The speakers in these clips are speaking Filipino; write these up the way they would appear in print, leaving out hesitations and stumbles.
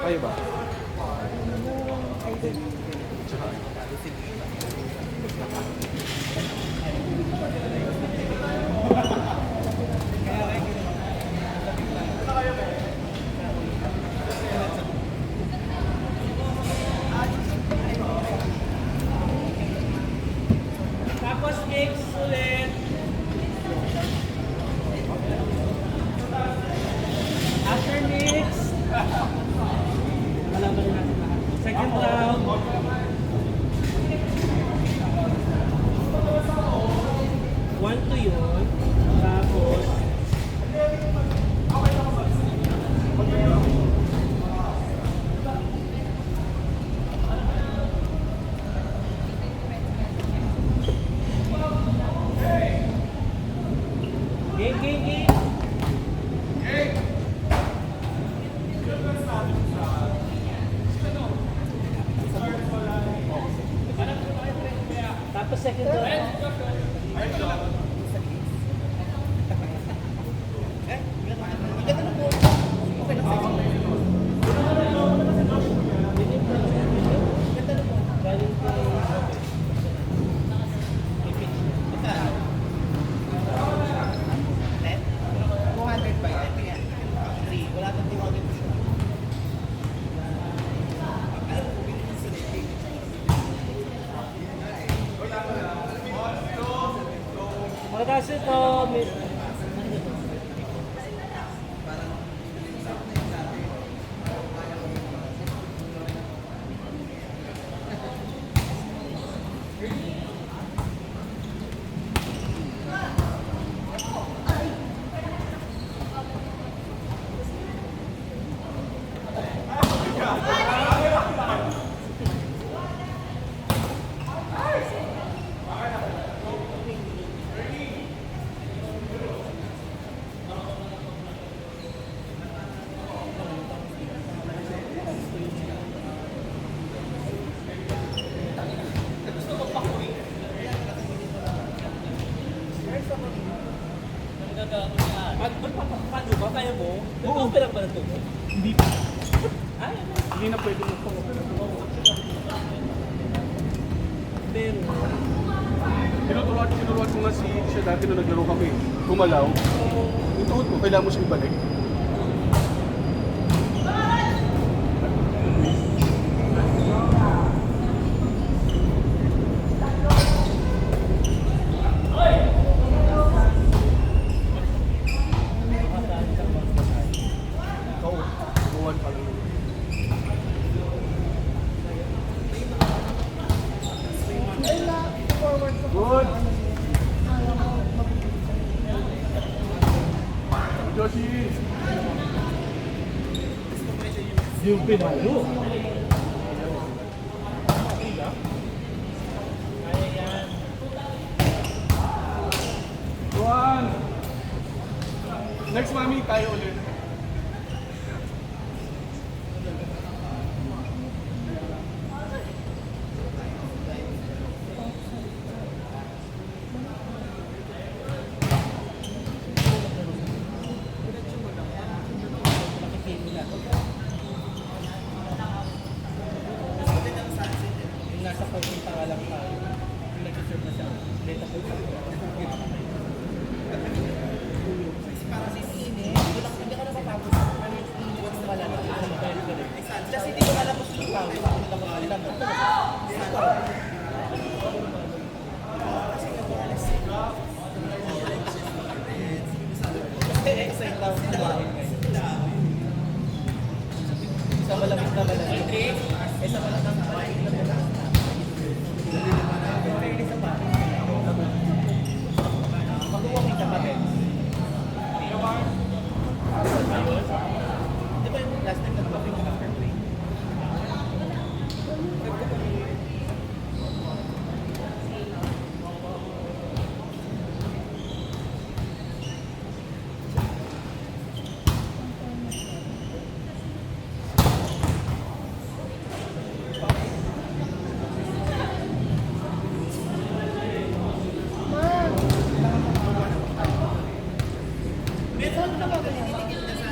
Kayo ba? Tapos mix ulit. After mix, malaman natin lahat. Second round. One to yun. Tapos, game. Tapos second round. Pagkatapos ito, paano ba? Kaya mo? Nag-opera ba na ito? Hindi pa. Ay, ano? Hindi na pwede magpang-opera. Pero, Tinuruan ko nga siya dati nung naglaro kami. Gumalaw. Yung tuhod ko, kailangan mo siya ibalik. Buwan pa lang. Good. Joshi. yung pinalo. Kaya yan. Juan. Next mami, tayo ulit. Nasa pagpunta ka lang tayo. Yung nag-serve na siya. Data po siya. Para sa sine, hindi ko napapagod sa once na wala na. Kasi hindi ko alam kung sino pa. Hindi ko alam. Kasi excite lang sa bahay ngayon. Isa malamig na malamig. Isa malamig na malamig. Fairly sa bahay. Mag-uwang yung kapatid. Di ba yung last time nag-topic ka after play? Meron na ba ganyan? Titigil na sa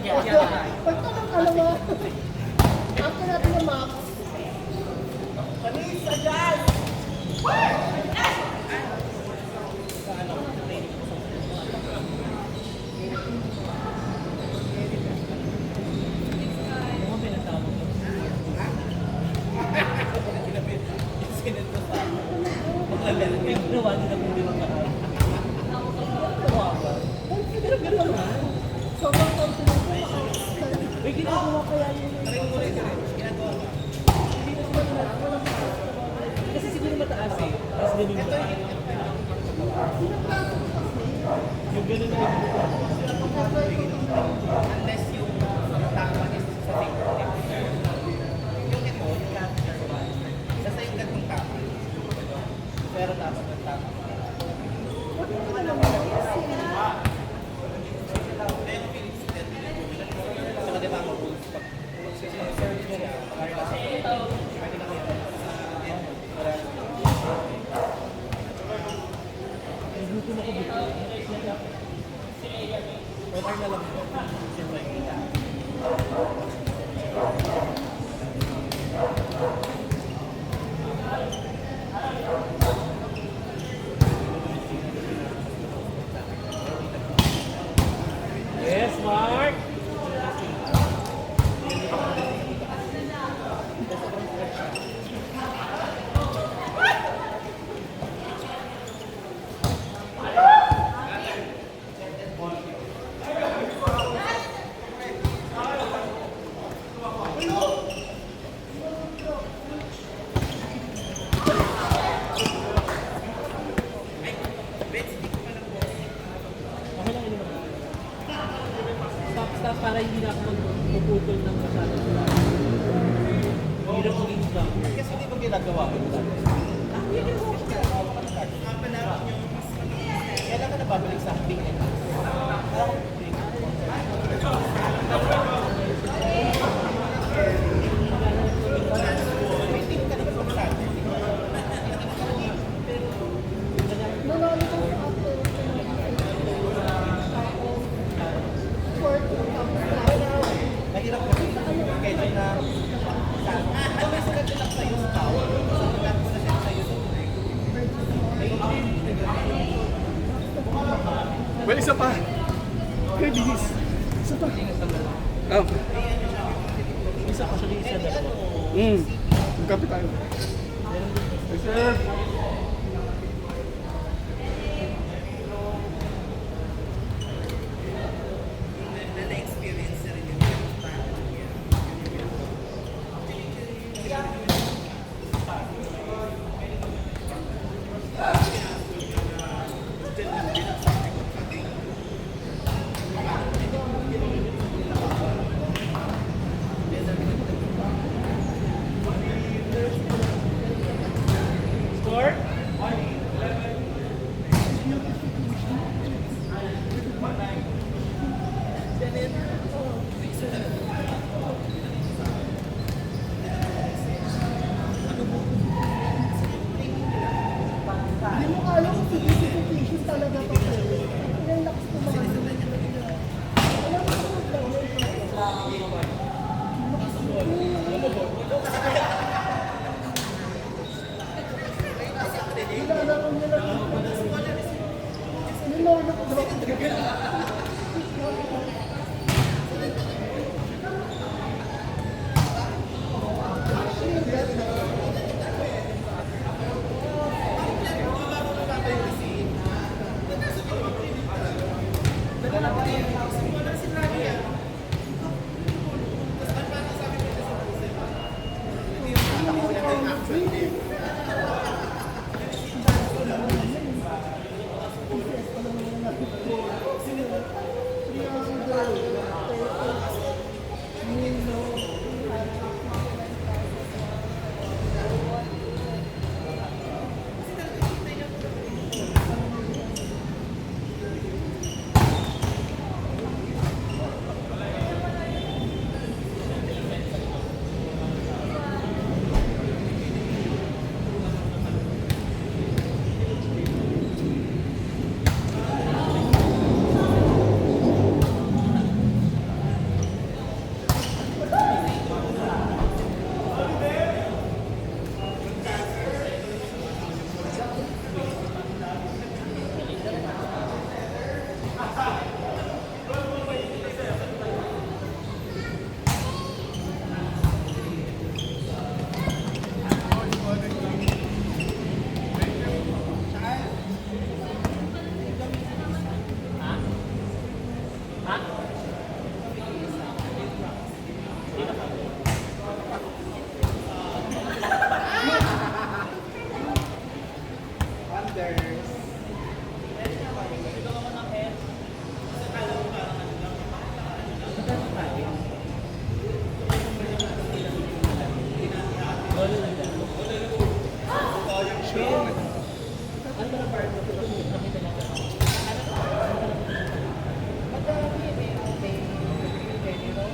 Pagtanong ka naman. After natin na map. Panis, adyan! Ano mo pinatawag ko? Sinend ko sa akin. Paglagal, may ginawa nila kung di magkakaroon. Tawa ba? Pero gano'n na. Sobrang confident ko. May ginagawa kaya yun. Kasi siguro mataas eh. Tapos ganun ba? Yung ganun na Unless yung tama is sa TikTok. Yung ito, yung capture one. Basta yung gantong tama. Pero dapat ang tama. Saka diba ang rules pag search mo niya, pwede na kayo. Nagluto na ko dito. Order na lang po. Siyempre, kita. Yes, Mark! Okay lang yun naman. Stop para hindi na ako magpuputol ng masyado. Hirap maging vlogger. Kasi hindi mo ginagawa ko dati. Kailan ka nababalik sa acting and Nanonood ko sa after. Short tapos Mahirap kasi kailan na ito may sulat lang sa'yo sa tao. Sulat ko na siya sa YouTube. Well, isa pa. Okay, bihis. Isa pa. Oh. Isa ko siya isa dalawa. Magkape tayo. Yes, sir. Na-experience na rin yung Score? Hindi mo kaya kung signification talaga to. Ilang lakas ko mga alam mo kung lang. Nilalaro niya lang. Nilalaro ko. Ha? Wonders. Madami, may general,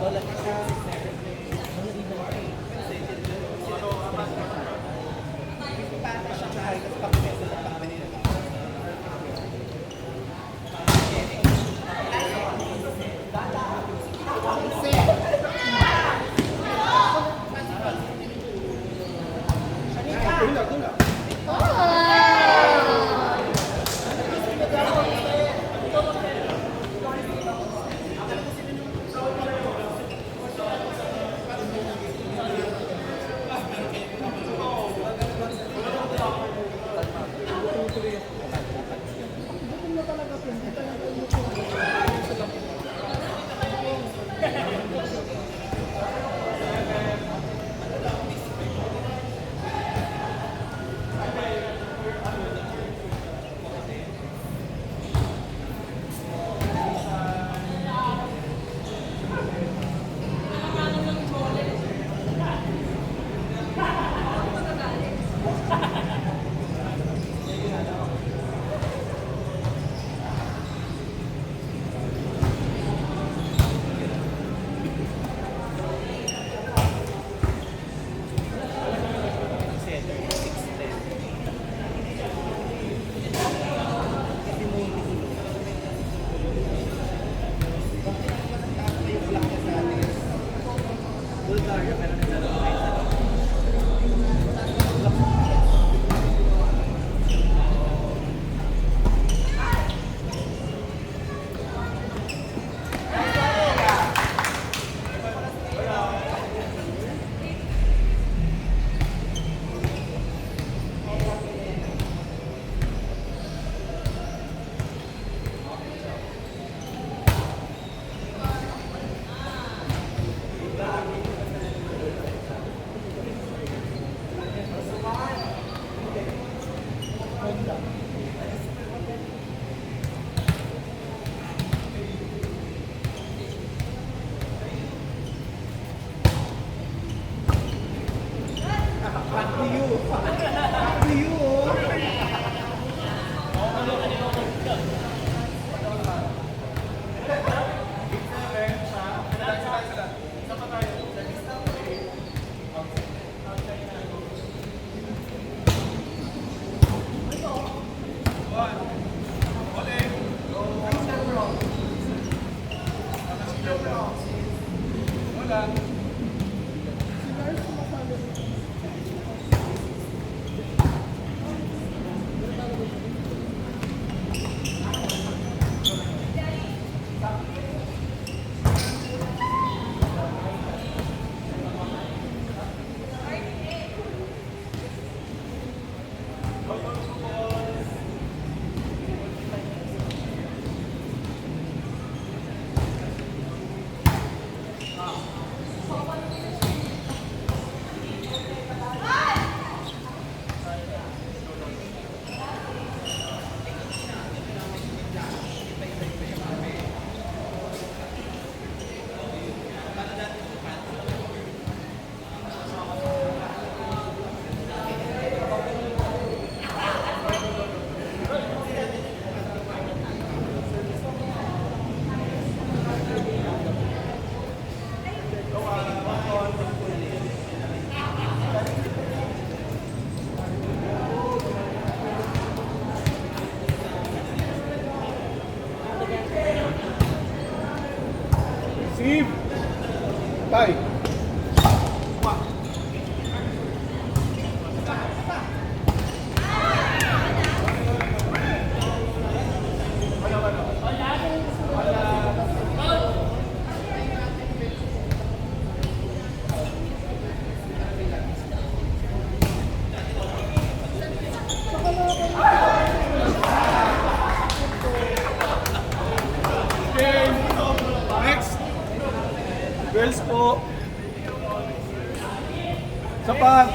Lola Ina. Bata siya kahit sa pagpeso sa pambili na. Tula. gutom na talaga po. Hindi talaga yung Bulgaria, meron na sa Bells po. Isa pa.